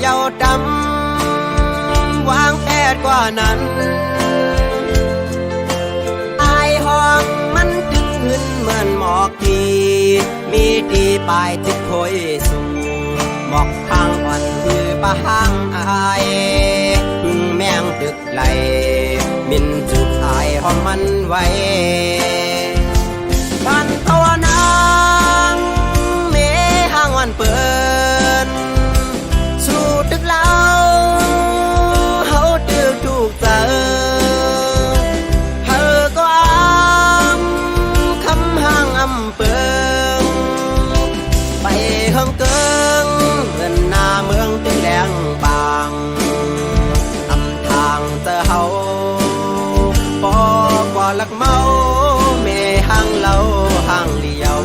ยาวดำวางแผนกว่านั้นอายห้องมันดึกขึ้นเหมือนหมอกทีมีดีปลายจิตคอยสูงหมอกทางอ่อนคือปะห้างอายพึ่งแมงดึกไหลมินจุดอายห้องมันไว้ปันตัวนางเมห้างวันเปิดสู่ตึกเล่าเฮาตึกถูกเจอเธอก็คำห้างเปิงไปห้องเกิงเงินหน้าเมืองตึงแดงบางทางเจอเฮาปอกว่าลักเมาเมห้างเล่าห้างเลี้ยว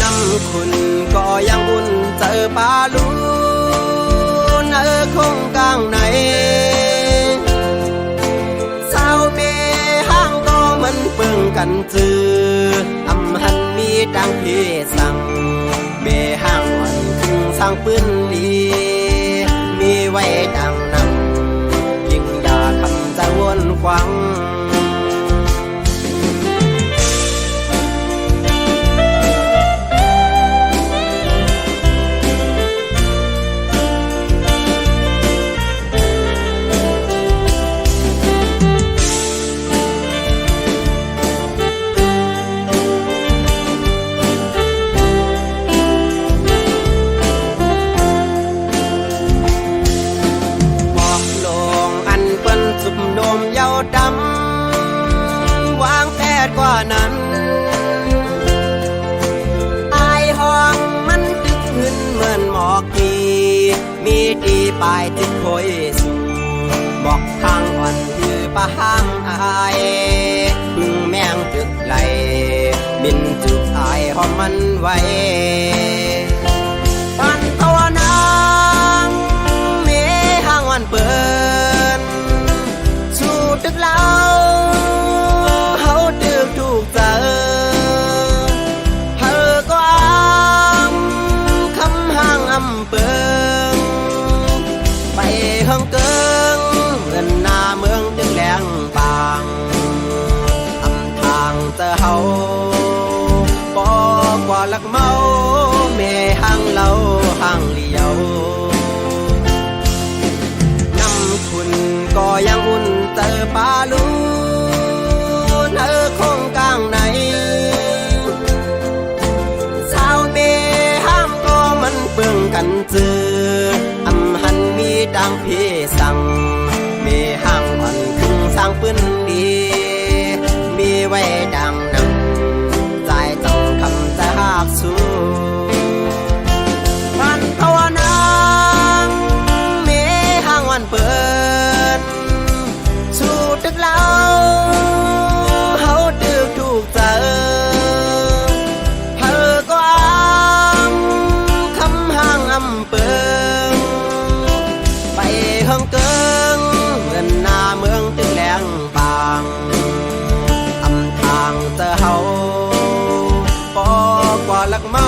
น้ำคุณก็ยังอุ่นเจอปลาลูนคงกลางไหนสาวเมห้างก็มันเปิงกันจือหันมีดังพี่สั่งเมห้างวันถึงสร้างปืนลีมีไว้ดังนำยิ่งอย่าคำจะวนควังดำวางแผนกว่านั้นอายห้องมันดึกขึ้นเหมือนหมอกทีมีดีปลายติดคอยสูงบอกทางอ่อนคือปะห้างอายพึ่งแมงตึกไหลบินจุดอายห้องมันไว้ปันตัวนางเมห้างวันเปิดตึกเล่าเฮาตึกถูกเจอเธอก็คำห้างเปิงไปห้องเกิงเงินหน้าเมืองตึงแดงบางทางเจอเฮาปอกว่าลักเมาเมห้างเล่าห้างเลี้ยวน้ำคุณก็ยังอุ่นเจอปลาลูนคงกลางไหนสาวเมห้ามก็มันเปิงกันจือหันมีดังพี่สั่งเมห้างวันถึงสร้างปืนดีมีไว้ดังนำใจต้องคำจะหักสู้ปันตัวนางเมห้างวันเปิดตึกเล่าเฮาตึกถูกเจอเธอก็คำห้างเปิงไปห้องเกิงเงินหน้าเมืองตึงแดงบางทางเจอเฮาปอกว่าลักเมา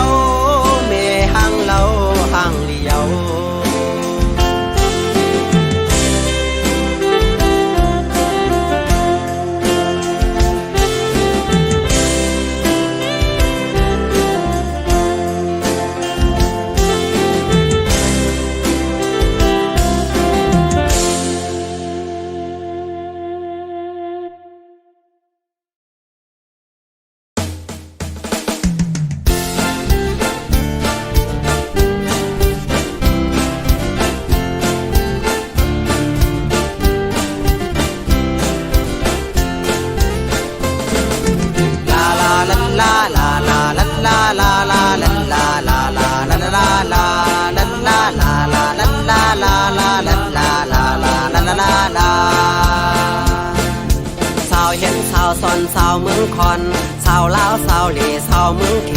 เมห้างเล่าห้างเลี้ยวสาวเห็นสาวซอนสาวเมืองคอนสาวลาวสาวเหล่สาวเมืองเข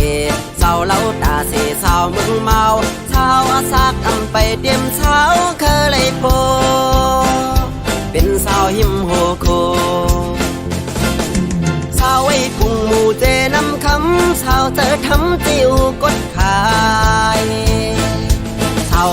สาวเล่าตาเสสาวเมืองเมาสาวอาซากไปเตรียมสาวเคยเลยโพเป็นสาวหิมโฮโคสาวไว้กุ้งหมูเจน้ำคำสาวเจอทำจิ้วกดขาย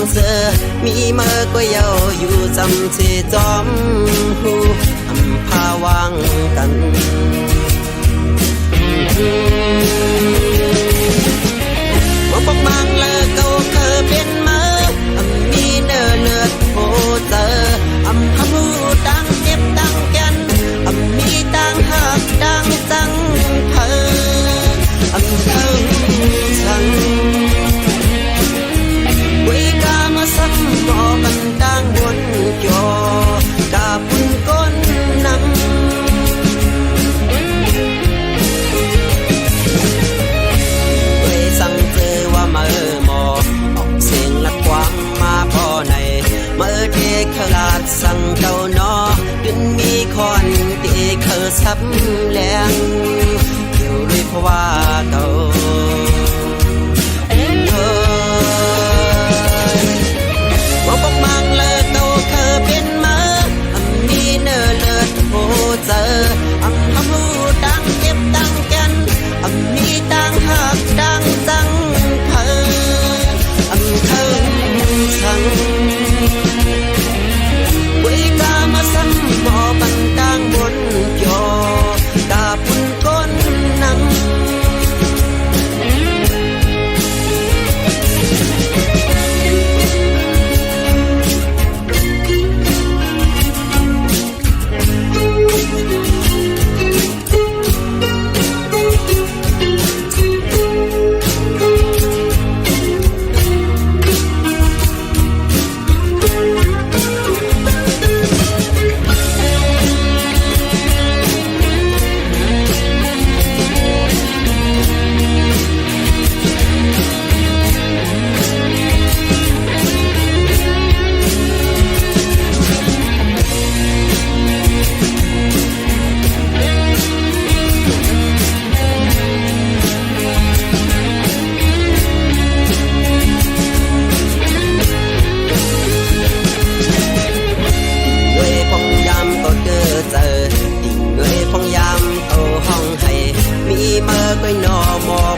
งเสือมีเมื่อก็เยาอยู่จำที่จอมหูอำพาวางกันมาปกบางเลอเก่าเคยเป็นมามีเนื้อเลือดโหเจอพาหูดังเจ็บดังแก่นมีดังหักดังจังเพอเธอฉันวิกามาซ้ำบ่มันดังบนจอกาปุ่นก้นนำสั่งเจอว่าเมื่อหมอออกเสียงละกวางมาพอในเมื่อเด็กขลาดสั่งเจ้านอดึงมีคอนเด็กเคยซับแรงเกี่ยวด้วยเพราะว่าเก่าว่าปกมังเลยเก่าเคยเป็นมามีเนื้อเลือดโหเจอพาหูดังเจ็บดังแก่นมีดังหักดังจังเพอเธอฉันวิกามาซ้ำบ่บันดังบนจอกาปุ่นก้นนำ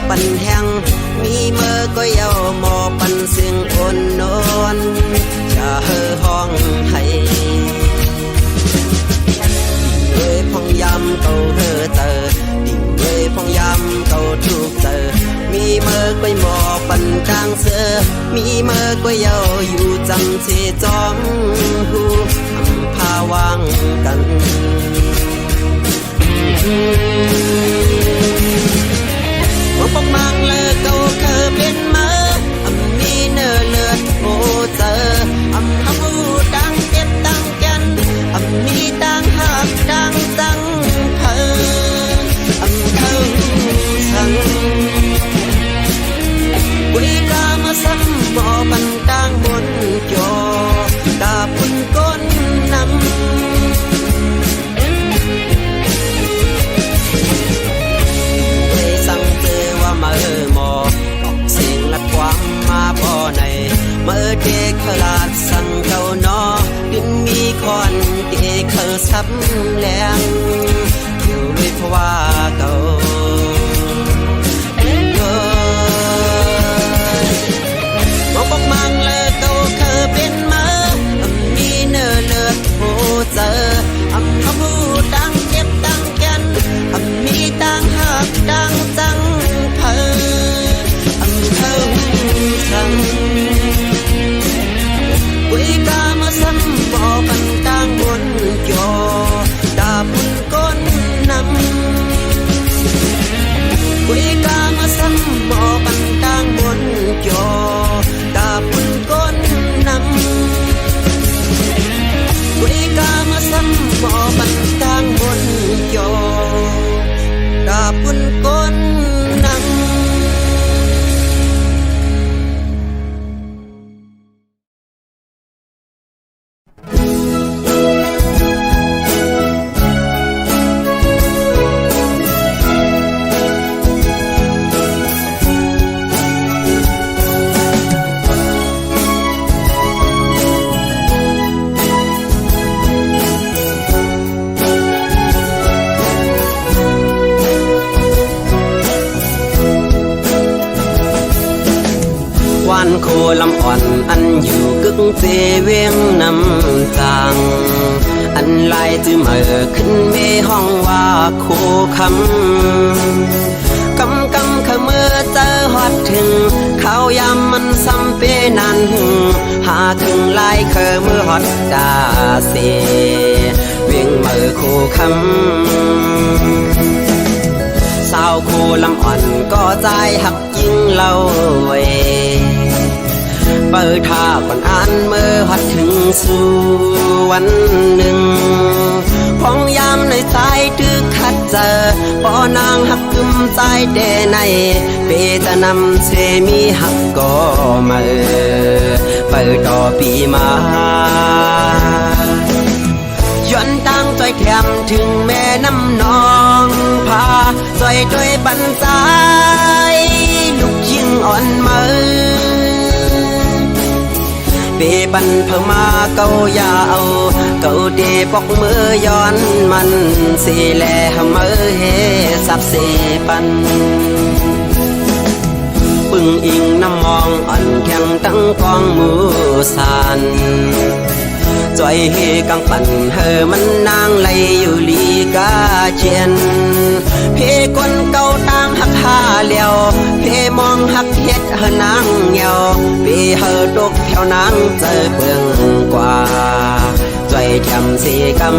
ปันแห้งมีเมื่อก็เยาหมอปันเสียงอ่อนนอนจะเฮ่อห้องให้เอ้ยพองยำเก่าเฮ่อเจอดิ่งเอ้ยพองยำเก่าทุกเจอมีเมื่อก็หมอปันกลางเสือมีเมื่อก็เยาอยู่จำที่จอมหูพาวางกันว่าปกมังเลอเก่าเคยเป็นมามีเนื้อเลือดโหเจอพาหูดังเจ็บดังแก่นมีดังหักดังจังเพอเธอฉันวิกามาซ้ำบ่บันดังบนจอกาปุ่นก้นนำสั่งเจอว่าเมื่อ โคลำอ่อนอันอยู่กึกเจเวียงนำจางอันลายจื้อเมื่อขึ้นเมห้องว่าโคคำขมือเจอฮอดถึงเขายามมันซ้ำเปนันหาถึงลายเคอมือฮอดดาเสเวียงเมื่อโคคำสาวโคลำอ่อนก็ใจหักยิ่งเล่าไว้เปิดท่าก่อนอ่านเมื่อฮอดถึงสู่วันหนึ่งพองยามในสายตึกขัดเจอปอนางหักกึมใจเดในเปจะนำเสมีหักก็มาเปิดต่อปีมาย้อนตั้งใจแถมถึงแม่น้ำนองพาใจด้วยบันใจลูกยิ่งอ่อนมือเปบันเพิ่มมาเก้ายาเอาเก้าเดปอกมือย้อนมันสีแลมือเฮสับเสปันปึงอิงน้ำมองอ่อนแข็งตั้งกองมือสานจอยเฮกังปั่นเฮมันนางไหลอยู่ลีกาเจียนเพคนเก่าตามหักหาเลี้ยวเพมองหักเฮ็ดเฮนางเหี่ยวเพเฮตกแถวนางเจอเปืองกว่าจอยแถมสีกำ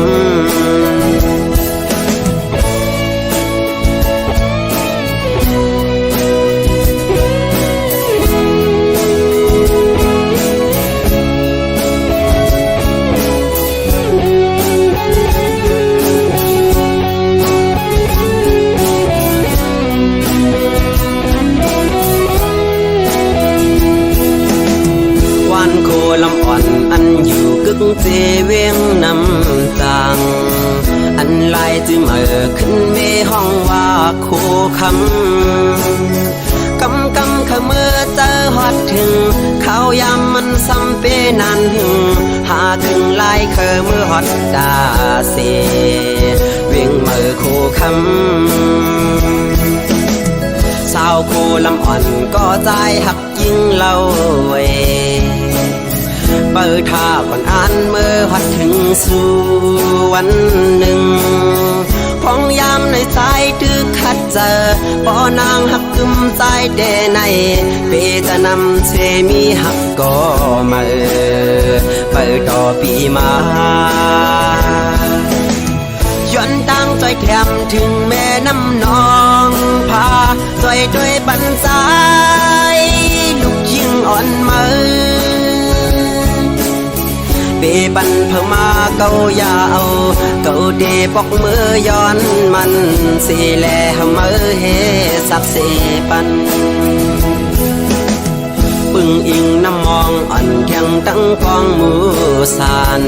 ลำอ่อนอันอยู่กึกเจเวียงนำจางอันลายจื้อเมื่อขึ้นเมห้องว่าโคคำขมือเจอฮอดถึงเขายามมันซ้ำเปนันหาถึงลายเคอมือฮอดดาเสเวียงเมื่อโคคำสาวโคลำอ่อนก็ใจหักยิ่งเล่าไว้เปิดท่าก่อนอ่านเมื่อฮอดถึงสู่วันหนึ่งพองยามในสายตึกขัดเจอปอนางหักกึมใจเดในเปจะนำเสมีหักก็มาเปิดต่อปีมาย้อนตั้งใจแถมถึงแม่น้ำนองพาใจด้วยบันใจลูกยิ่งอ่อนมือเปบันเพิ่มมาเก้ายาเอาเก้าเดปอกมือย้อนมันสีแลมือเฮสับเสปันปึงอิงน้ำมองอ่อนแข็งตั้งกองมือสาน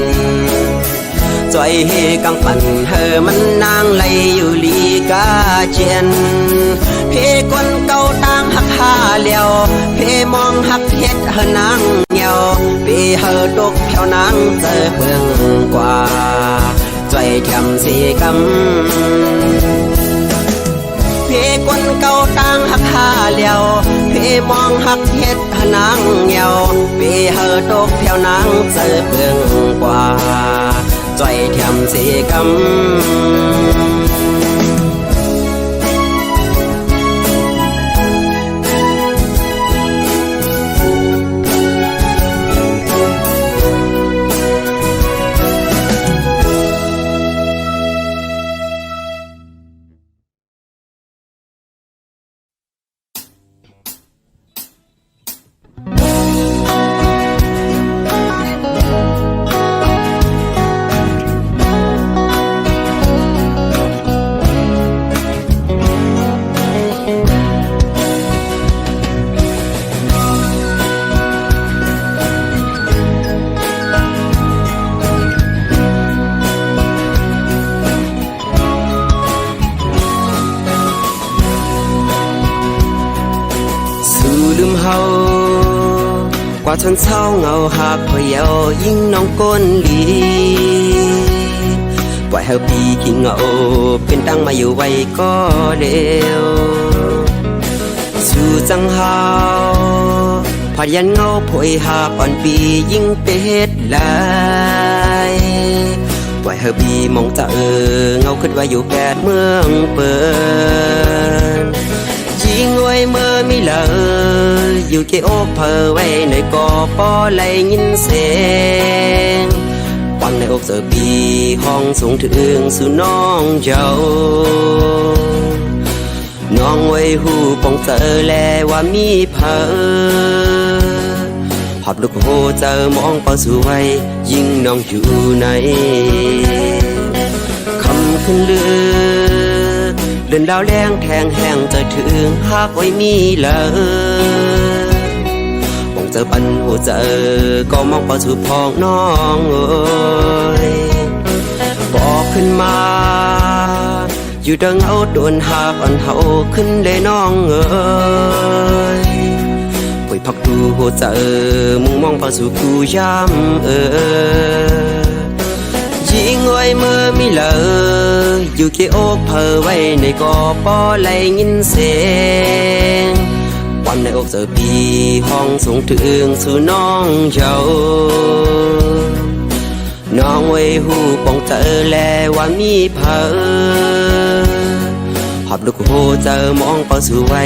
จอยเฮกังปั่นเฮมันนางไหลอยู่ลีกาเจียนเพคนเก่าตามหักหาเลี้ยวเพมองหักเฮ็ดเฮนางเหี่ยวเพเฮตกแถวนางเจอเปืองกว่าจอยแถมสีกำเพคนเก่าตามหักหาเลี้ยวเพมองหักเฮ็ดเฮนางเหี่ยวเพเฮตกแถวนางเจอเปืองกว่าจอยแถมสีกำกว่าชนเช้าเงาหักพอเยายิ่งน้องก้นลีปล่อยเฮาปีขี้เงาเป็นตั้งมาอยู่ไว้ก็เร็วสู่จังเฮา พอยันเงาผวยหาบอ่อนปียิ่งเป็ดลายปล่อยเฮอบีมองจะเงาขึ้นว่าอยู่แปดเมืองเปิดยิงไว้เมื่อมีเลยอยู่เกโอเพอไว้ในกอปอไหลยินเสียงปังในอกเสือปีห้องสูงถึงสู่น้องเจ้าน้องไว้หูปองเจอแลว่ามีเพอพับลูกโหเจอมองเป้าสู่ไว้ยิ่งน้องอยู่ในคำขึ้นเลือเดินดาวแรงแทงแห้งจะถึงหากไว้มีเลยปองเจอปันหัวเจอก็มองเป้าสู่พองน้องเอ้ยบอกขึ้นมาอยู่ดังเอาโดนหากอ่อนเฮาขึ้นได้น้องเอ้ยป่วยพักดูหัวใจมุ่งมองเป้าสู่กูย้ำยิงไว้เมื่อมีเลยอยู่เกโอกเพอไว้ในกอปอไหลยินเสียงความในอกเจอปีห้องสูงถึงสู่น้องเจ้าน้องไว้หูปองเจอแลว่ามีเพอหอบลูกโหเจอมองเป้าสู่ไว้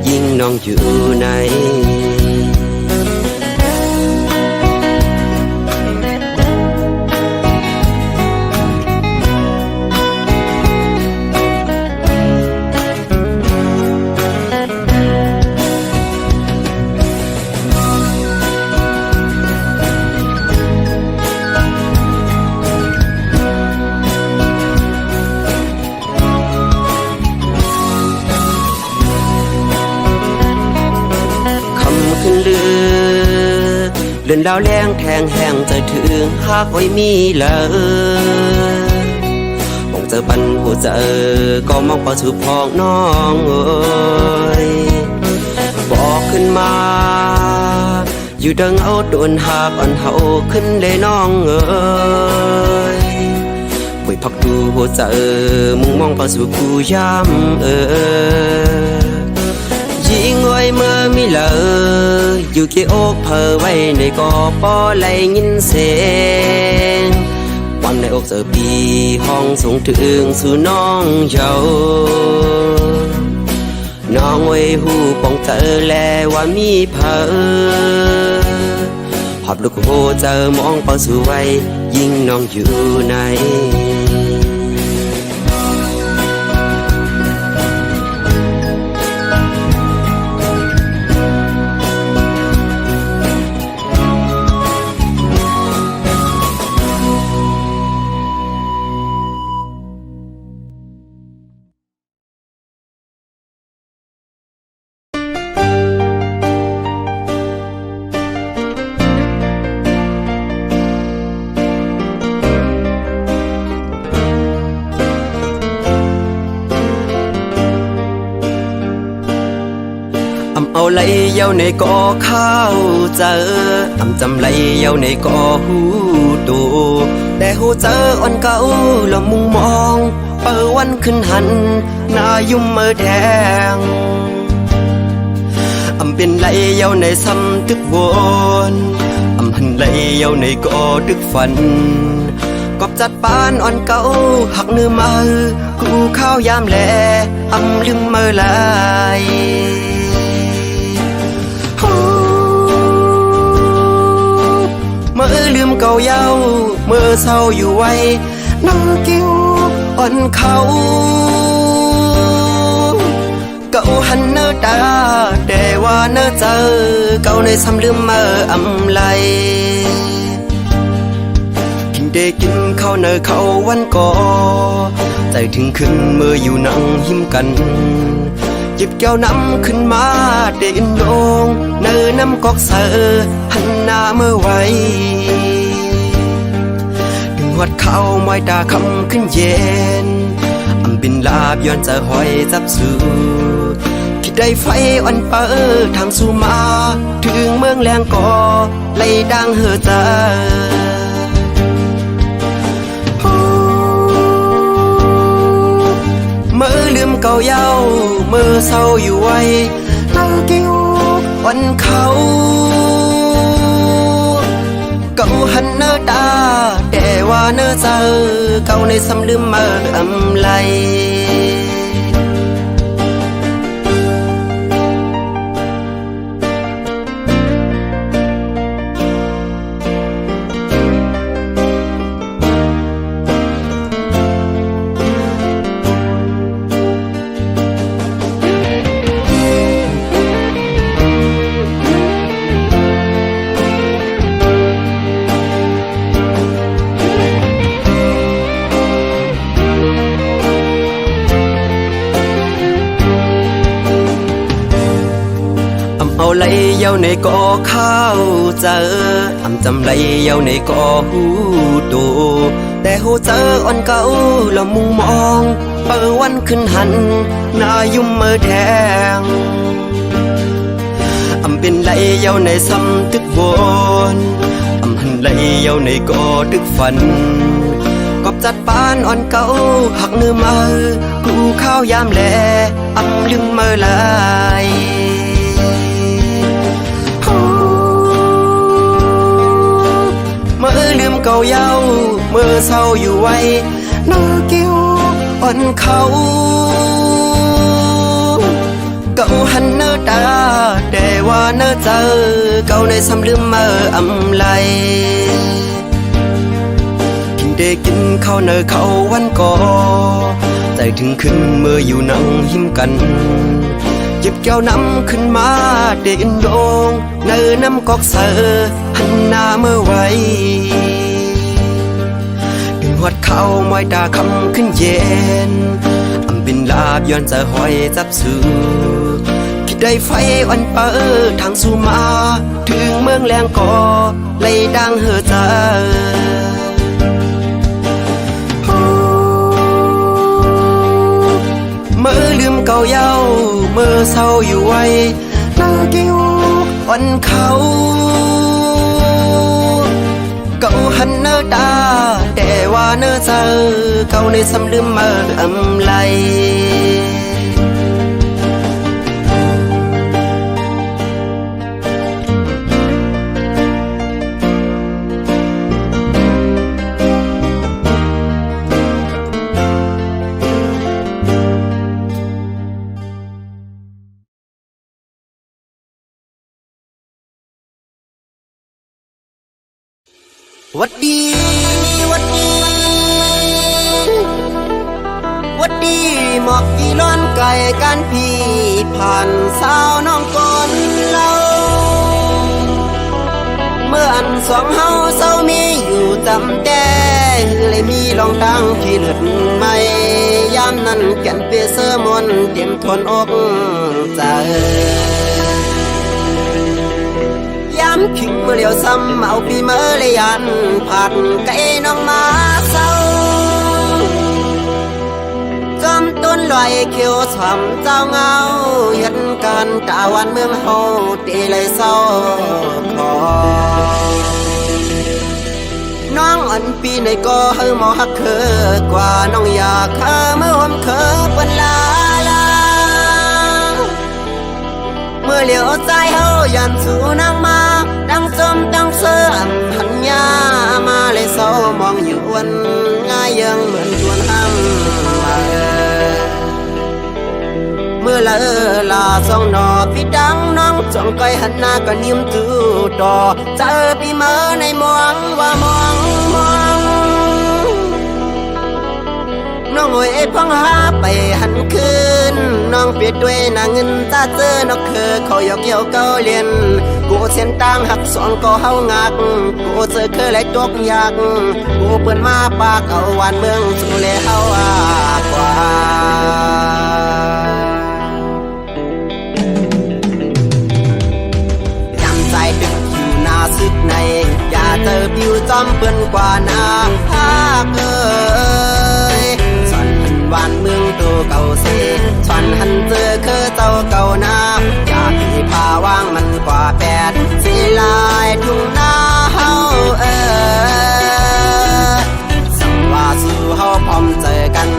ยิ่งน้องอยู่ในเดินดาวแรงแทงแห้งจะถึงหากไว้มีเลยมองเจอปันหัวเจอก็มองเป้าสู่พองน้องเอ้ยบอกขึ้นมาอยู่ดังเอาโดนหากอ่อนเฮาขึ้นได้น้องเอ้ยป่วยพักดูหัวเจอมุ่งมองเป้าสู่กูย้ำยิงไว้เมื่อมีเลยอยู่เกโอกเพอไว้ในกอปอไหลยินเสียงความในอกเจอปีห้องสูงถึงสู่น้องเจ้าน้องไว้หูปองเจอแลว่ามีเพอหอบลูกโหเจอมองเป้าสู่ไว้ยิ่งน้องอยู่ในเอาไหลเยาในกอข้าวเจอจำไหลเยาในกอหูดูแต่หูเจออ่อนเก่าละมุงมองเปิดวันขึ้นหันหน้ายุ่มเมื่อแดงเป็นไหลเยาในซ้ำตึกวนหันไหลเยาในกอดึกฝันกอบจัดปานอ่อนเก่าหักเนื้อมือกูข้าวยามแลลืมเมื่อไหลเมื่อลืมเก่าเย้าเมื่อเศร้าอยู่ไว้นั่งกิ้วอ่อนเขาเก่าหันเนื้อตาแต่ว่าเนื้อเจอเก่าในซ้ำลืมเมื่อไหลกินได้กินข้าวเนื้อเขาวันก่อใจถึงขึ้นเมื่ออยู่นั่งหิมกันหยิบแก้วน้ำขึ้นมาเดินลงเนื้อน้ำกอกเสือหันหน้าเมื่อไว้ดึงหัดเข้าไม้ตาคำขึ้นเย็นบินลาบย้อนจะหอยจับสู่คิดได้ไฟอ่อนเปิดทางสู่มาถึงเมืองแรงก่อไล่ดังเหือเจอเมื่อลืมเก่าเย้าเมื่อเศร้าอยู่ไว้นั่งกิ้ววันเขา เนื้อเจอเก่าในซ้ำลืมมาอำไลเอาไหลเย้าในก่อข้าวเจอจำไหลเย้าในก่อหูตูแต่หูเจออ่อนเก่าละมุงมองเปิดวันขึ้นหันหน้ายุ่มเมื่อแทงเป็นไหลเย้าในซ้ำตึกวนหันไหลเย้าในก่อตึกฝันกอบจัดปานอ่อนเก่าหักเนื้อมือกูข้าวยามแลลืมเมื่อไหลลืมเก่าเย้าเมื่อเศร้าอยู่ไว้เนื้อกิ้วอ่อนเขาเก่าหันเนื้อตาแต่ว่าเนื้อเจอเก่าในซ้ำลืมเมื่ออำไลกินได้กินข้าวเนื้อเขาวันก่อใจถึงขึ้นเมื่ออยู่นั่งหิมกันหยิบแก้วน้ำขึ้นมาเด่นโดงเนื้อน้ำกอกเสือหันหน้าเมื่อไว้ดึงหัดเข้ามอยตาคำขึ้นเย็นบินลาบย้อนจะหอยจับสื่อคิดได้ไฟวันเปิดทางสู่มาถึงเมืองแรงก่อไล่ดังเหือเจอเมื่อลืมเก่าเย้าเมื่อเศร้าอยู่ไว้หน้ากิ้วอ่อนเขาเก่าหันเนื้อตาแต่ว่าเนื้อเจอเก่าในซ้ำลืมเมื่ออำไลวัดดีวัดดีวัดดีหมอกกี่ล้อนไก่กันพี่ผ่านสาวน้องก่อนเราเมื่ออันสองเฮาเศร้ามีอยู่จำแต่เลยมีลองตั้งที่เลือดไม่ยามนั้นแก่นเปเสื้อมนเตรียมทนอกใจขิงเมื่อเลี้ยวซ้ำเอาปีเมื่อเลยยันผ่านไก่น้องมาเศร้าจอมต้นลอยเขียวฉ่ำเจ้าเงาเห็นการตาวันเมืองเฮาตีเลยเศร้าคอน้องอันปีในก็เฮาหมอฮักเคอกว่าน้องอยากเฮาเมื่อหอมเคอเปิ้นลาเมื่อเหลียวใจเฮายันสู่นางมาดังจมดังเสื่อมหันยามาเลยเศร้ามองอยู่วันง่ายยังเหมือนชวนห้ามเมื่อละลาสองนอพี่ดังน้องจ้องก้อยหันหน้าก็นิ่มตู้ต่อเจอพี่เมื่อในมองว่ามองน้องหวยพังหาไปหันคืนน้องเปียดด้วยนางเงินตาเจอนกคือเขายกเกี่ยวเกาเลียนกูเส้นตั้งหักสองก็เฮางักกูเจอเคยไหลตกยากกูเปิดมาปากเอาวันเมืองสู่เลเฮากว่าจำใจดึกอยู่หน้าซึกในอย่าเจอผิวจอมเปิ้นกว่านาภาคบ้านเมืองตัวเก่าเสฉันหันเจอคือเจ้าเก่านาอยากที่ป่าว่างมันกว่า8สิลายทุ่งนาเฮาสังว่าสู่เฮาพร้อมเจอกัน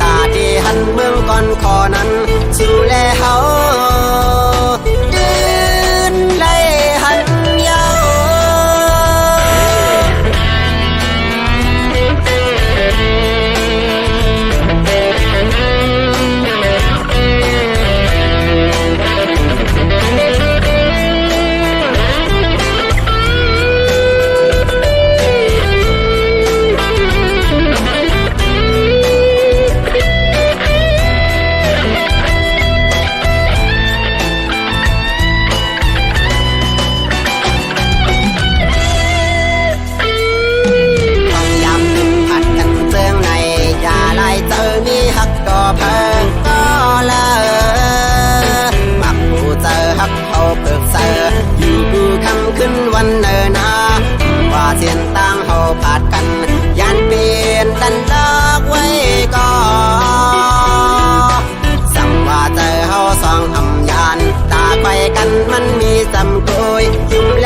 ตาที่หันเมืองก่อนขอนั้นสู่แลเฮายืนไล่หันยาว นวันเนินนาว่าเสียนต่างเฮาปาดกันยันเปลี่ยนดันเลิกไว้ก่อนสังว่าเจอเฮาสองอำยานตาไฟกันมันมีสำกุยยุ่มแล